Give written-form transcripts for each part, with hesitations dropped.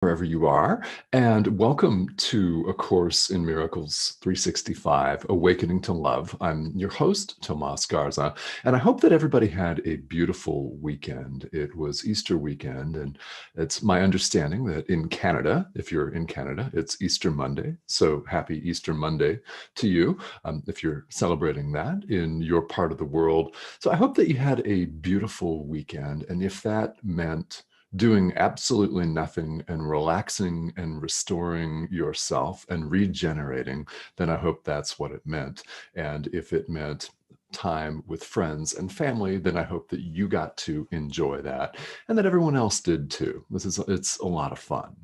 wherever you are, and welcome to A Course in Miracles 365, Awakening to Love. I'm your host, Tomás Garza, and I hope that everybody had a beautiful weekend. It was Easter weekend, and it's my understanding that in Canada, if you're in Canada, it's Easter Monday. So happy Easter Monday to you, if you're celebrating that in your part of the world. So I hope that you had a beautiful weekend, and if that meant doing absolutely nothing and relaxing and restoring yourself and regenerating, then I hope that's what it meant. And if it meant time with friends and family, then I hope that you got to enjoy that and that everyone else did too. It's a lot of fun.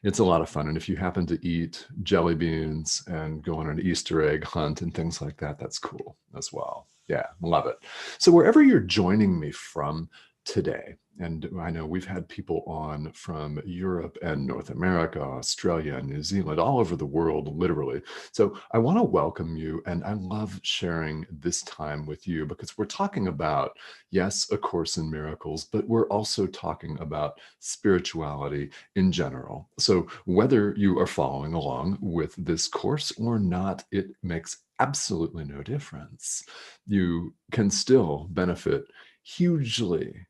It's a lot of fun. And if you happen to eat jelly beans and go on an Easter egg hunt and things like that, that's cool as well. Yeah, love it. So wherever you're joining me from today, and I know we've had people on from Europe and North America, Australia, New Zealand, all over the world, literally. So I want to welcome you, and I love sharing this time with you because we're talking about, yes, A Course in Miracles, but we're also talking about spirituality in general. So whether you are following along with this course or not, it makes absolutely no difference. You can still benefit hugely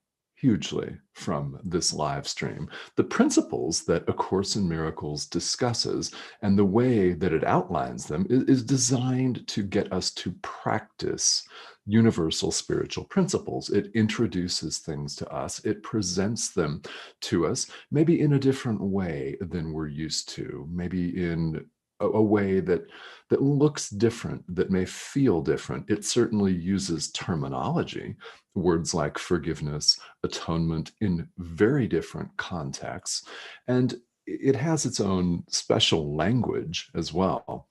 from this live stream. The principles that A Course in Miracles discusses and the way that it outlines them is designed to get us to practice universal spiritual principles. It introduces things to us. It presents them to us, maybe in a different way than we're used to, maybe in a way that looks different, that may feel different. It certainly uses terminology, words like forgiveness, atonement, in very different contexts. And it has its own special language as well.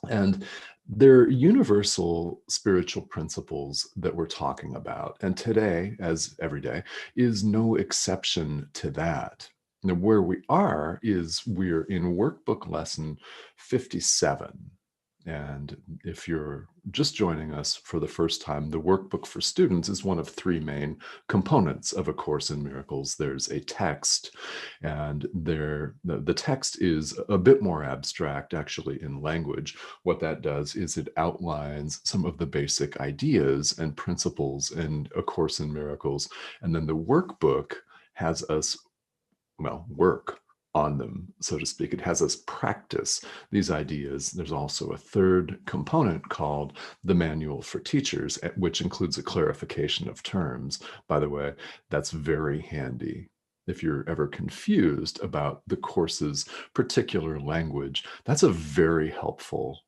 And they're universal spiritual principles that we're talking about. And today, as every day, is no exception to that. Now, where we are is we're in Workbook Lesson 57. And if you're just joining us for the first time, the workbook for students is one of three main components of A Course in Miracles. There's a text, and the text is a bit more abstract, actually, in language. What that does is it outlines some of the basic ideas and principles in A Course in Miracles. And then the workbook has us, work on them, so to speak. It has us practice these ideas. There's also a third component called the Manual for Teachers, which includes a clarification of terms. By the way, that's very handy. If you're ever confused about the course's particular language, that's a very helpful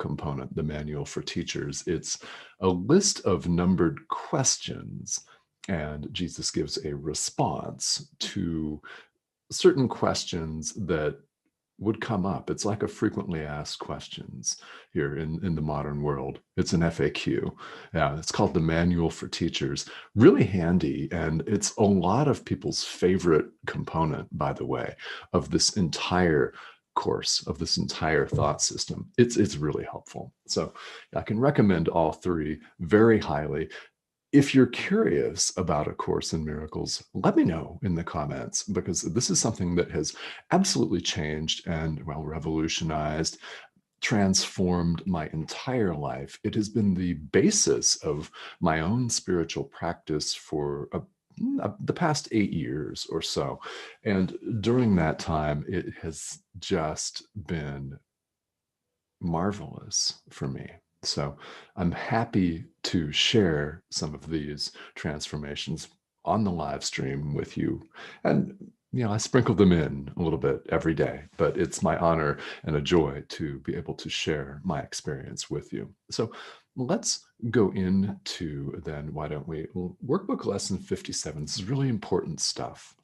component, the Manual for Teachers. It's a list of numbered questions, and Jesus gives a response to certain questions that would come up. It's like a frequently asked questions here in the modern world. It's an FAQ. Yeah, it's called the Manual for Teachers. Really handy, and it's a lot of people's favorite component, by the way, of this entire course, of this entire thought system. It's really helpful. So I can recommend all three very highly. If you're curious about A Course in Miracles, let me know in the comments, because this is something that has absolutely changed and, revolutionized, transformed my entire life. It has been the basis of my own spiritual practice for the past 8 years or so. And during that time, it has just been marvelous for me. So I'm happy to share some of these transformations on the live stream with you. And, I sprinkle them in a little bit every day, but it's my honor and a joy to be able to share my experience with you. So let's go into then, why don't we, Workbook Lesson 57. This is really important stuff.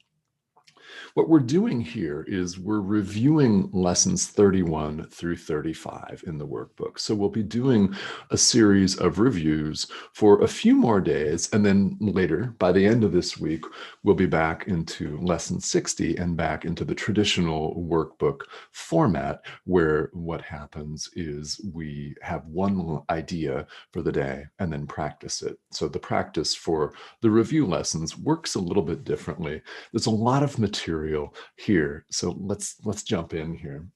What we're doing here is we're reviewing lessons 31 through 35 in the workbook. So we'll be doing a series of reviews for a few more days. And then later, by the end of this week, we'll be back into lesson 60 and back into the traditional workbook format, where what happens is we have one idea for the day and then practice it. So the practice for the review lessons works a little bit differently. There's a lot of material material here. So let's jump in here.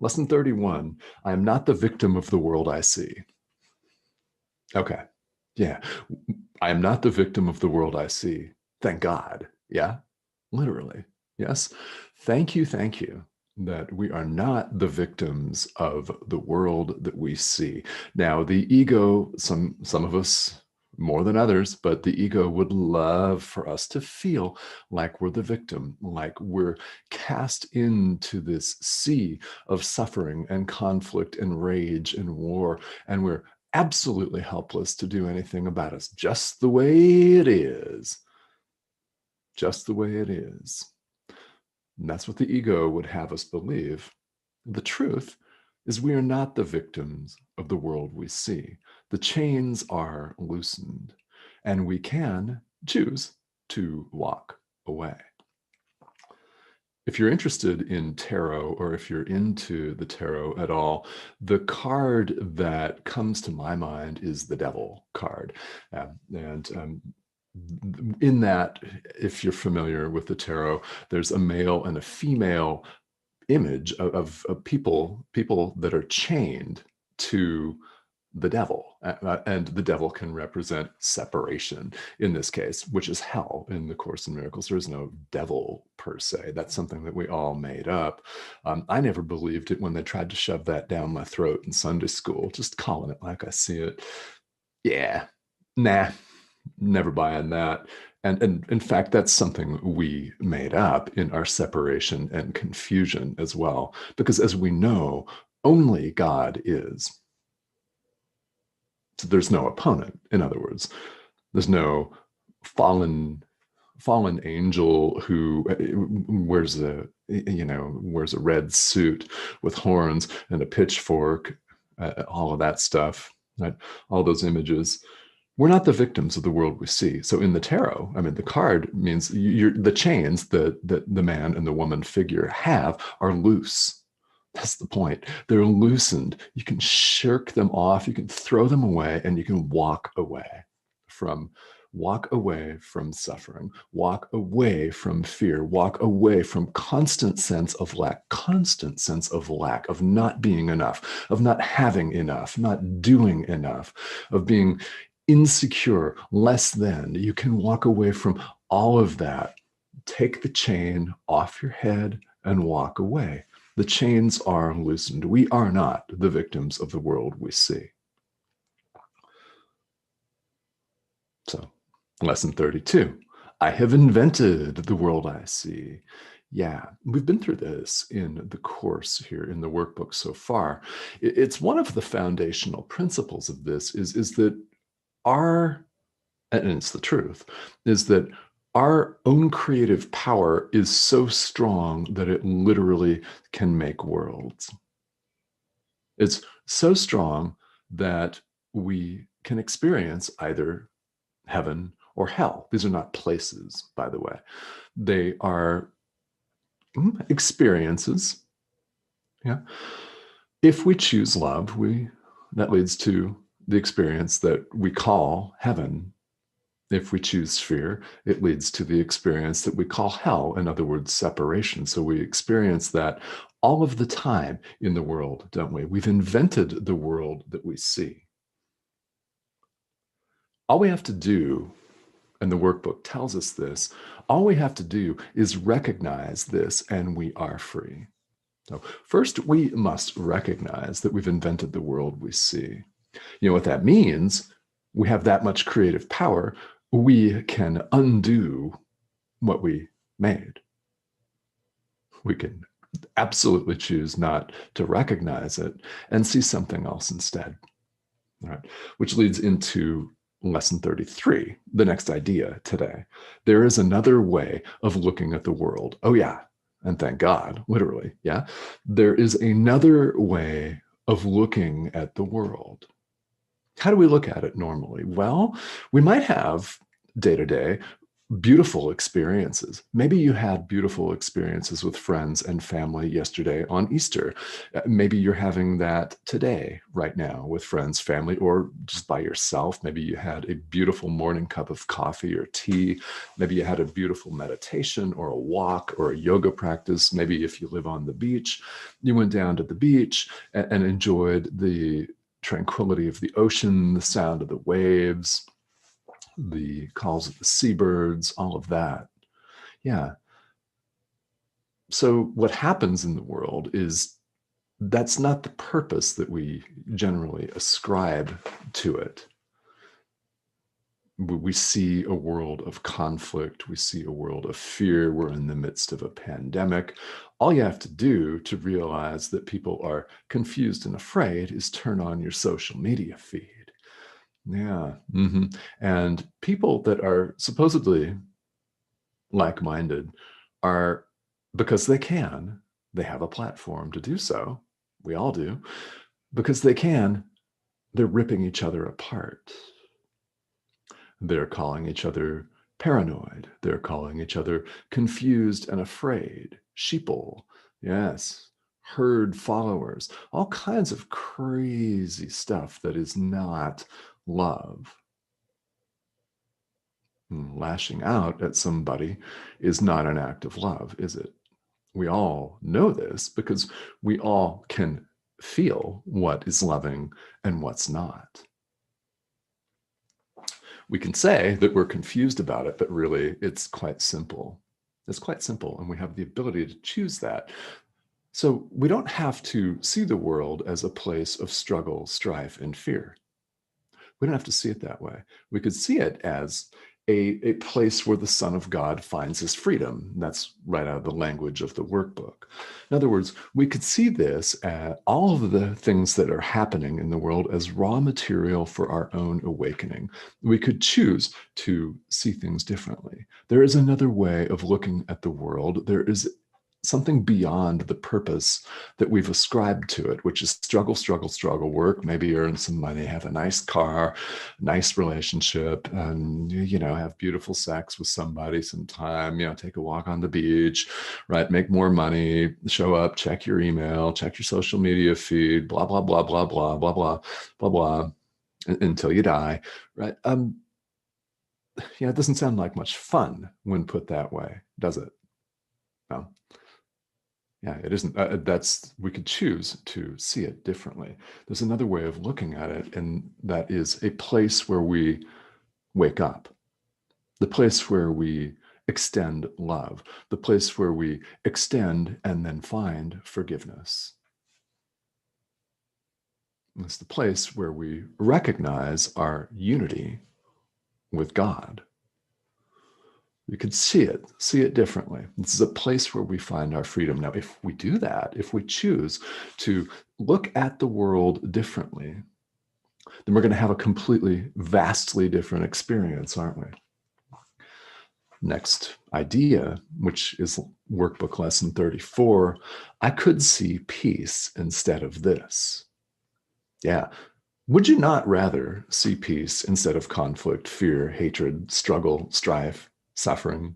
Lesson 31, I am not the victim of the world I see. Okay. Yeah. I am not the victim of the world I see. Thank God. Yeah. Literally. Yes. Thank you that we are not the victims of the world that we see. Now, the ego, some of us more than others, but the ego would love for us to feel like we're the victim, like we're cast into this sea of suffering and conflict and rage and war, and we're absolutely helpless to do anything about it. Just the way it is. Just the way it is. And that's what the ego would have us believe. The truth is we are not the victims of the world we see. The chains are loosened, and we can choose to walk away. If you're interested in tarot, or if you're into the tarot at all, the card that comes to my mind is the Devil card. In that, if you're familiar with the tarot, there's a male and a female image of people that are chained to the devil, and the devil can represent separation in this case, which is hell. In the Course in Miracles, there is no devil per se. That's something that we all made up. I never believed it when they tried to shove that down my throat in Sunday school, just calling it like I see it. Yeah, nah, never buying that. And in fact, that's something we made up in our separation and confusion as well. Because as we know, only God is. So there's no opponent. In other words, there's no fallen angel who wears a red suit with horns and a pitchfork, all of that stuff, right? All those images. We're not the victims of the world we see. So in the tarot, I mean, the card means the chains that the man and the woman figure have are loose. That's the point. They're loosened. You can shirk them off, you can throw them away, and you can walk away from suffering, walk away from fear, walk away from constant sense of lack, of not being enough, of not having enough, not doing enough, of being insecure, less than. You can walk away from all of that. Take the chain off your head and walk away. The chains are loosened. We are not the victims of the world we see. So, lesson 32. I have invented the world I see. Yeah, we've been through this in the course here in the workbook so far. It's one of the foundational principles of this is that and it's the truth, is that our own creative power is so strong that it literally can make worlds. It's so strong that we can experience either heaven or hell. These are not places, by the way. They are experiences. Yeah. If we choose love, that leads to the experience that we call heaven. If we choose fear, it leads to the experience that we call hell, in other words, separation. So we experience that all of the time in the world, don't we? We've invented the world that we see. All we have to do, and the workbook tells us this, all we have to do is recognize this and we are free. So first, we must recognize that we've invented the world we see. You know what that means? We have that much creative power. We can undo what we made. We can absolutely choose not to recognize it and see something else instead. All right, which leads into lesson 33, the next idea today. There is another way of looking at the world. Oh yeah, and thank God, literally, yeah. There is another way of looking at the world. How do we look at it normally? Well, we might have day to day beautiful experiences. Maybe you had beautiful experiences with friends and family yesterday on Easter. Maybe you're having that today, right now, with friends, family, or just by yourself. Maybe you had a beautiful morning cup of coffee or tea. Maybe you had a beautiful meditation or a walk or a yoga practice. Maybe if you live on the beach, you went down to the beach and enjoyed the tranquility of the ocean, the sound of the waves, the calls of the seabirds, all of that. Yeah. So what happens in the world is that's not the purpose that we generally ascribe to it. We see a world of conflict. We see a world of fear. We're in the midst of a pandemic. All you have to do to realize that people are confused and afraid is turn on your social media feed. Yeah. And people that are supposedly like-minded are, because they have a platform to do so. We all do. Because they're ripping each other apart. They're calling each other paranoid. They're calling each other confused and afraid, sheeple. Yes, herd followers, all kinds of crazy stuff that is not love. Lashing out at somebody is not an act of love, is it? We all know this because we all can feel what is loving and what's not. We can say that we're confused about it, but really it's quite simple. It's quite simple, and we have the ability to choose that. So we don't have to see the world as a place of struggle, strife, and fear. We don't have to see it that way. We could see it as a place where the Son of God finds his freedom. That's right out of the language of the workbook. In other words, we could see this, all of the things that are happening in the world, as raw material for our own awakening. We could choose to see things differently. There is another way of looking at the world. There is something beyond the purpose that we've ascribed to it, which is struggle, struggle, struggle, work, maybe earn some money, have a nice car, nice relationship, and, have beautiful sex with somebody sometime, take a walk on the beach, right? Make more money, show up, check your email, check your social media feed, blah, blah, blah, blah, blah, blah, blah, blah, blah, until you die, right? It doesn't sound like much fun when put that way, does it? No. Yeah, it isn't. We could choose to see it differently. There's another way of looking at it, and that is a place where we wake up, the place where we extend love, the place where we extend and then find forgiveness. It's the place where we recognize our unity with God. We could see it differently. This is a place where we find our freedom. Now, if we do that, if we choose to look at the world differently, then we're going to have a completely, vastly different experience, aren't we? Next idea, which is workbook lesson 34, I could see peace instead of this. Yeah. Would you not rather see peace instead of conflict, fear, hatred, struggle, strife, suffering,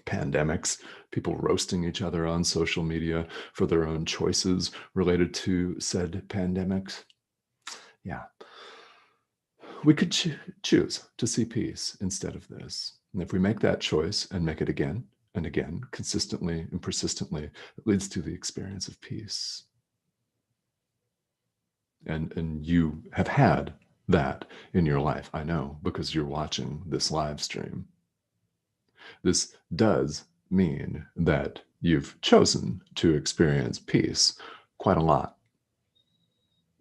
pandemics, people roasting each other on social media for their own choices related to said pandemics? Yeah. We could choose to see peace instead of this. And if we make that choice and make it again and again, consistently and persistently, it leads to the experience of peace. And you have had that in your life, I know, because you're watching this live stream. This does mean that you've chosen to experience peace quite a lot.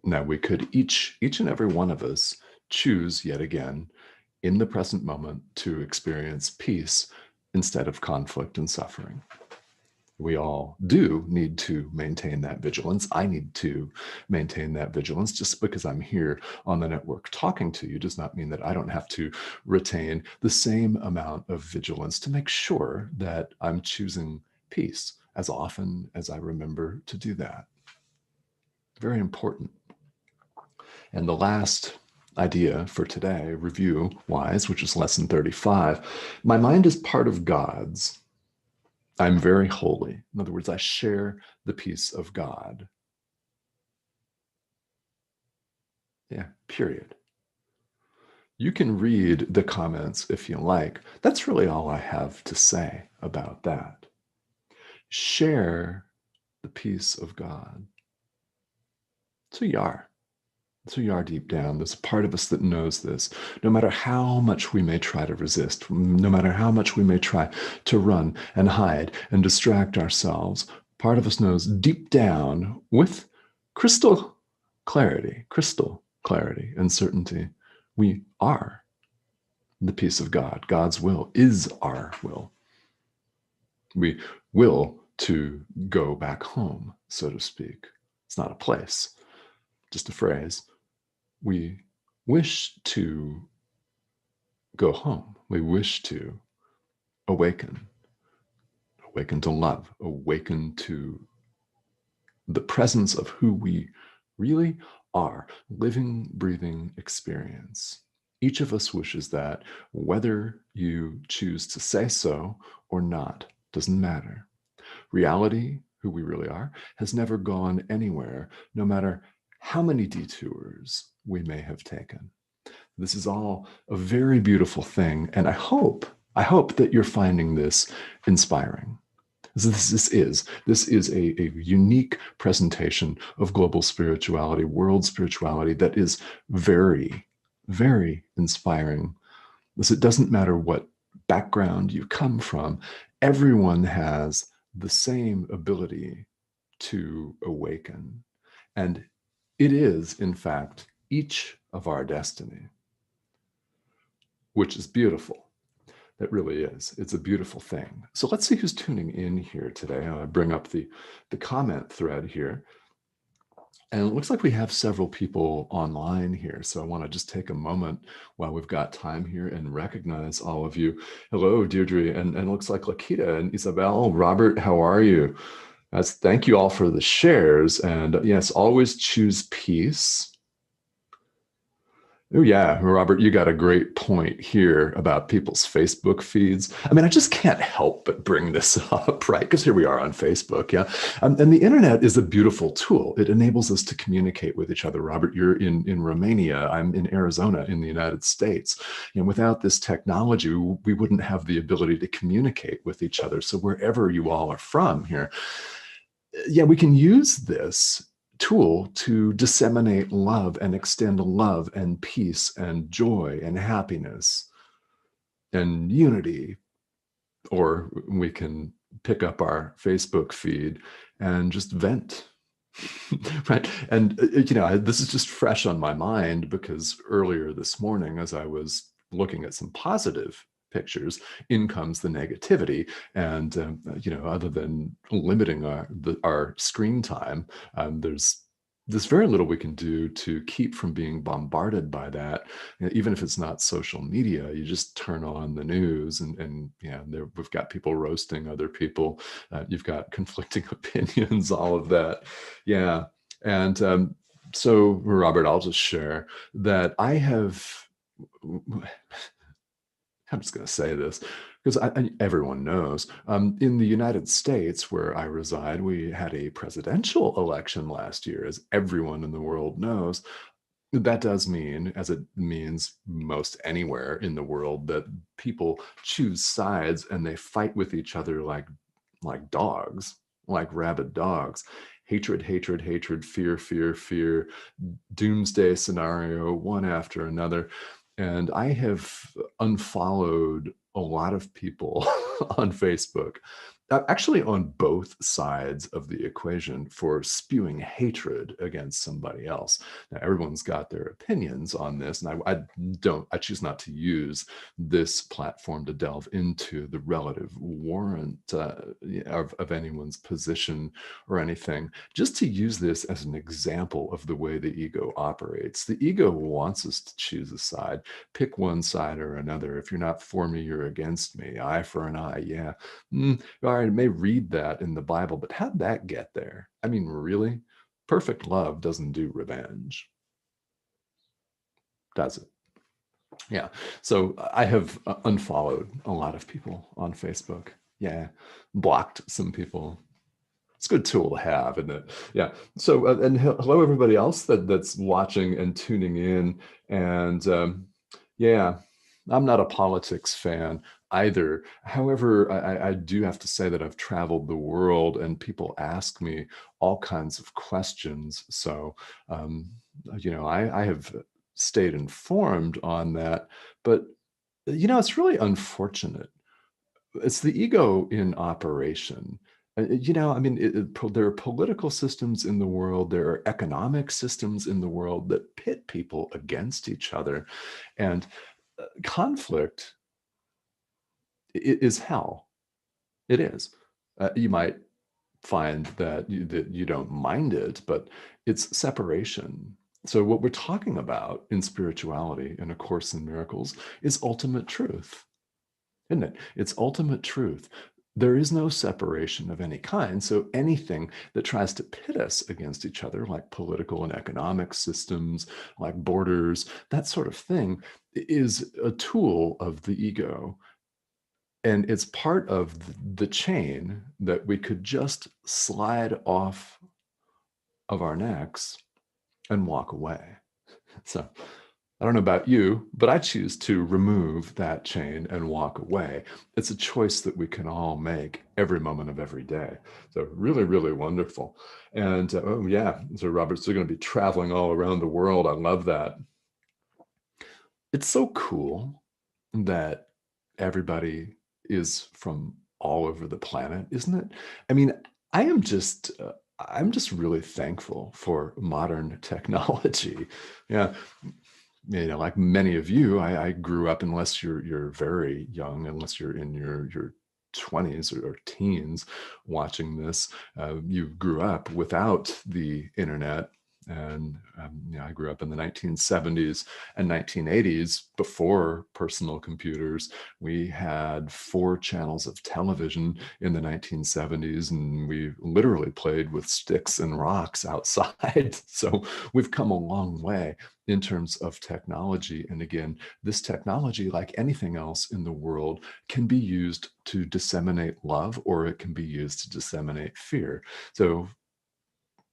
Now, we could each and every one of us choose yet again in the present moment to experience peace instead of conflict and suffering. We all do need to maintain that vigilance. I need to maintain that vigilance. Just because I'm here on the network talking to you does not mean that I don't have to retain the same amount of vigilance to make sure that I'm choosing peace as often as I remember to do that. Very important. And the last idea for today, review-wise, which is lesson 35. My mind is part of God's. I'm very holy. In other words, I share the peace of God. Yeah, period. You can read the comments if you like. That's really all I have to say about that. Share the peace of God. That's who you are. That's who you are deep down. There's a part of us that knows this. No matter how much we may try to resist, no matter how much we may try to run and hide and distract ourselves, part of us knows deep down with crystal clarity and certainty, we are the peace of God. God's will is our will. We will to go back home, so to speak. It's not a place, just a phrase. We wish to go home. We wish to awaken, awaken to love, awaken to the presence of who we really are, living, breathing experience. Each of us wishes that, whether you choose to say so or not, doesn't matter. Reality, who we really are, has never gone anywhere, no matter how many detours we may have taken. This is all a very beautiful thing, and I hope that you're finding this inspiring. This is a unique presentation of global spirituality, world spirituality that is very, very inspiring. It doesn't matter what background you come from, everyone has the same ability to awaken. And it is, in fact, each of our destiny, which is beautiful. It really is. It's a beautiful thing. So let's see who's tuning in here today. I bring up the comment thread here. And it looks like we have several people online here. So I want to just take a moment while we've got time here and recognize all of you. Hello, Deirdre, and it looks like Lakita and Isabel. Robert, how are you? Thank you all for the shares. And yes, always choose peace. Oh, yeah, Robert, you got a great point here about people's Facebook feeds. I mean, I just can't help but bring this up, right? Because here we are on Facebook, yeah. And the internet is a beautiful tool. It enables us to communicate with each other. Robert, you're in Romania. I'm in Arizona in the United States. And without this technology, we wouldn't have the ability to communicate with each other. So wherever you all are from here, yeah, we can use this tool to disseminate love and extend love and peace and joy and happiness and unity. Or we can pick up our Facebook feed and just vent. Right. And, this is just fresh on my mind because earlier this morning, as I was looking at some positive pictures, in comes the negativity. And, other than limiting our screen time, there's very little we can do to keep from being bombarded by that. Even if it's not social media, you just turn on the news and we've got people roasting other people. You've got conflicting opinions, all of that. Yeah. And so, Robert, I'll just share that I'm just going to say this because everyone knows. In the United States, where I reside, we had a presidential election last year, as everyone in the world knows. That does mean, as it means most anywhere in the world, that people choose sides and they fight with each other like dogs, like rabid dogs. Hatred, hatred, hatred, fear, fear, fear, doomsday scenario, one after another. And I have unfollowed a lot of people on Facebook, actually on both sides of the equation, for spewing hatred against somebody else. Now, everyone's got their opinions on this, and I choose not to use this platform to delve into the relative warrant of anyone's position or anything, just to use this as an example of the way the ego operates. The ego wants us to choose a side, pick one side or another. If you're not for me, you're against me. Eye for an eye. Yeah. All right, I may read that in the Bible, but how'd that get there? I mean, really? Perfect love doesn't do revenge. does it? Yeah. So I have unfollowed a lot of people on Facebook. Yeah. Blocked some people. It's a good tool to have, isn't it? Yeah. So, and hello, everybody else that's watching and tuning in. And yeah, I'm not a politics fan either. However, I do have to say that I've traveled the world and people ask me all kinds of questions. So, I have stayed informed on that. But, it's really unfortunate. It's the ego in operation. I mean, there are political systems in the world, there are economic systems in the world that pit people against each other. And conflict is hell. It is. You might find that you don't mind it, but it's separation. So, what we're talking about in spirituality in A Course in Miracles is ultimate truth, isn't it? It's ultimate truth. There is no separation of any kind. So anything that tries to pit us against each other, like political and economic systems, like borders, that sort of thing, is a tool of the ego. And it's part of the chain that we could just slide off of our necks and walk away. So I don't know about you, but I choose to remove that chain and walk away. It's a choice that we can all make every moment of every day. So really, really wonderful. And oh yeah, so Robert's going to be traveling all around the world. I love that. It's so cool that everybody is from all over the planet, isn't it? I mean, I am just I'm just really thankful for modern technology. Yeah, like many of you, I grew up, unless you're very young, unless you're in your 20s or teens watching this, you grew up without the internet. And I grew up in the 1970s and 1980s before personal computers. We had 4 channels of television in the 1970s, and we literally played with sticks and rocks outside. So we've come a long way in terms of technology. And again, this technology, like anything else in the world, can be used to disseminate love, or it can be used to disseminate fear. So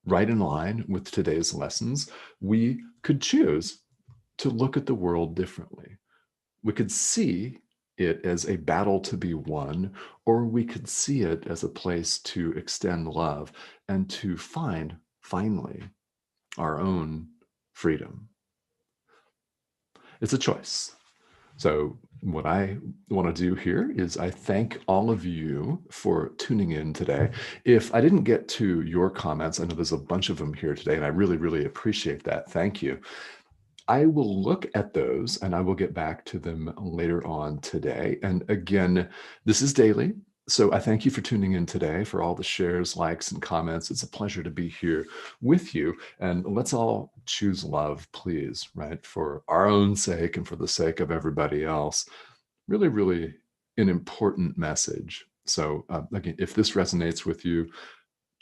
right in line with today's lessons, we could choose to look at the world differently. We could see it as a battle to be won, or we could see it as a place to extend love and to find, finally, our own freedom. It's a choice. So what I want to do here is I thank all of you for tuning in today. If I didn't get to your comments, I know there's a bunch of them here today, and I really, really appreciate that. Thank you. I will look at those and I will get back to them later on today. And again, this is daily. So I thank you for tuning in today, for all the shares, likes, and comments. It's a pleasure to be here with you. And let's all choose love, please, right? For our own sake and for the sake of everybody else. Really, really an important message. So again, if this resonates with you,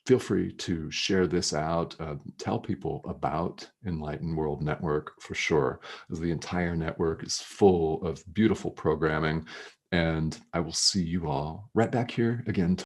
feel free to share this out. Tell people about Enlightened World Network for sure, as the entire network is full of beautiful programming. And I will see you all right back here again